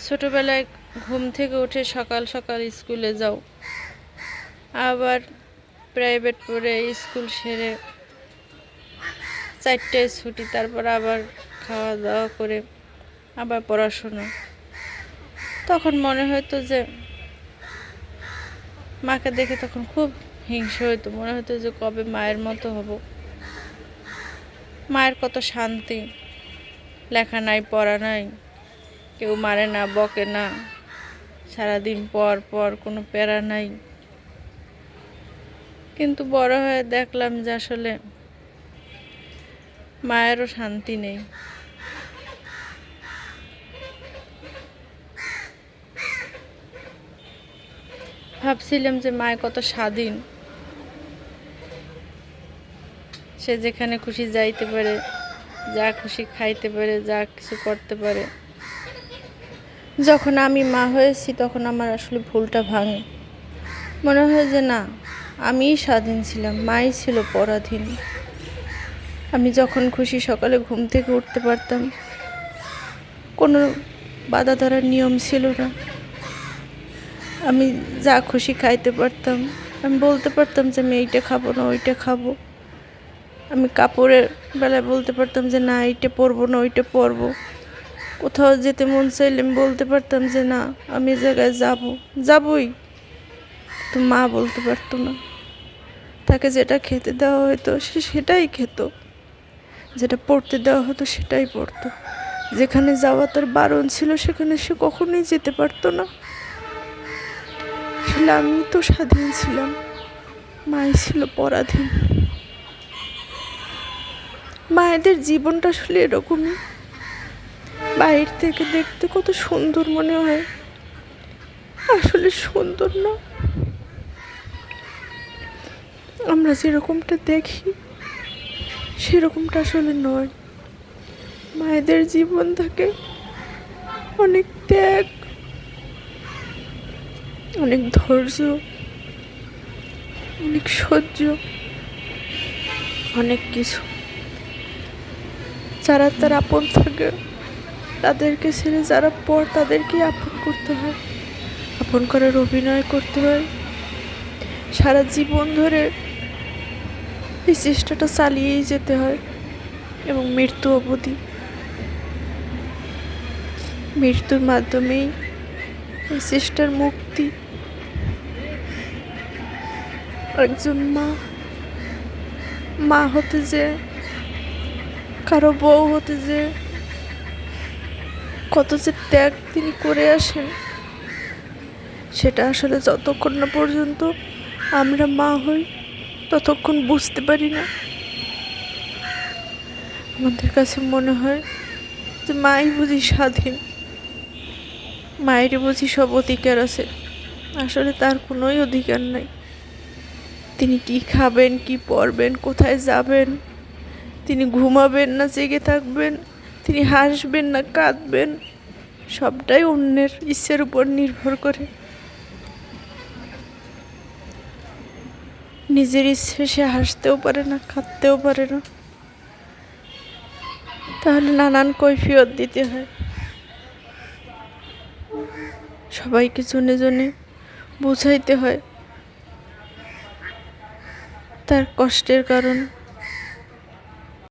ছোটবেলায় ঘুম থেকে উঠে সকাল সকাল স্কুলে যাও, আবার প্রাইভেট পড়ে স্কুল সেরে 4টায় ছুটি, তারপর আবার খাওয়া দাওয়া করে আবার পড়াশোনা। তখন মনে হতো যে মাকে দেখে তখন খুব হিংসা হতো, মনে হতো যে কবে মায়ের মতো হব। মায়ের কত শান্তি, লেখা নাই পড়া নাই, কেউ মারে না বকে না, সারাদিন পর পর কোনো প্যারা নাই। কিন্তু বড় হয়ে দেখলাম যে আসলে মায়েরও শান্তি নেই। ভাবছিলাম যে মায় কত স্বাধীন, সে যেখানে খুশি যাইতে পারে, যা খুশি খাইতে পারে, যা কিছু করতে পারে। যখন আমি মা হয়েছি তখন আমার আসলে ভুলটা ভাঙে, মনে হয় যে না, আমিই স্বাধীন ছিলাম, মাই ছিল পরাধীন। আমি যখন খুশি সকালে ঘুম থেকে উঠতে পারতাম, কোনো বাধা ধরার নিয়ম ছিল না। আমি যা খুশি খাইতে পারতাম, আমি বলতে পারতাম যে আমি এইটা খাবো না ওইটা খাবো। আমি কাপড়ের বেলায় বলতে পারতাম যে না এইটা পরবো না ওইটা পরবো। কোথাও যেতে মন চাইলে আমি বলতে পারতাম যে না আমি এই জায়গায় যাবই। তো মা বলতে পারতো না, তাকে যেটা খেতে দেওয়া হতো সে সেটাই খেত, যেটা পড়তে দেওয়া হতো সেটাই পড়তো। যেখানে যাওয়া তার বারণ ছিল সেখানে সে কখনোই যেতে পারতো না। আসলে আমি তো স্বাধীন ছিলাম, মাই ছিল পরাধীন। মায়েদের জীবনটা আসলে এরকমই, বাইরে থেকে দেখতে কত সুন্দর মনে হয়, আসলে সুন্দর না। আমরা যেরকমটা দেখি সেরকমটা আসলে নয়। মায়েদের জীবন থাকে অনেক ত্যাগ, অনেক ধৈর্য, অনেক সহ্য, অনেক কিছু। যারা তার আপন থাকে তাদেরকে ছেড়ে যারা পর তাদেরকেই আপন করতে হয়, আপন করার অভিনয় করতে হয়। সারা জীবন ধরে এই চেষ্টাটা চালিয়েই যেতে হয় এবং মৃত্যু অবধি। মৃত্যুর মাধ্যমেই এই চেষ্টার মুক্তি। একজন মা হতে যে, কারো বউ হতে যে কত যে ত্যাগ তিনি করে আসেন, সেটা আসলে যতক্ষণ না পর্যন্ত আমরা মা হই ততক্ষণ বুঝতে পারি না। আমাদের কাছে মনে হয় যে মাই বুঝি স্বাধীন, মায়েরই বুঝি সব অধিকার আছে। আসলে তার কোনোই অধিকার নাই। তিনি কি খাবেন, কি পরবেন, কোথায় যাবেন, তিনি ঘুমাবেন না জেগে থাকবেন, তিনি হাসবেন না কাঁদবেন, সবটাই অন্যের ইচ্ছের উপর নির্ভর করে। নিজের ইচ্ছে সে হাসতেও পারে না, কাঁদতেও পারে না, তাহলে নানান কৈফিয়ত দিতে হয়। সবাইকে জনে জনে বুঝাইতে হয় তার কষ্টের কারণ।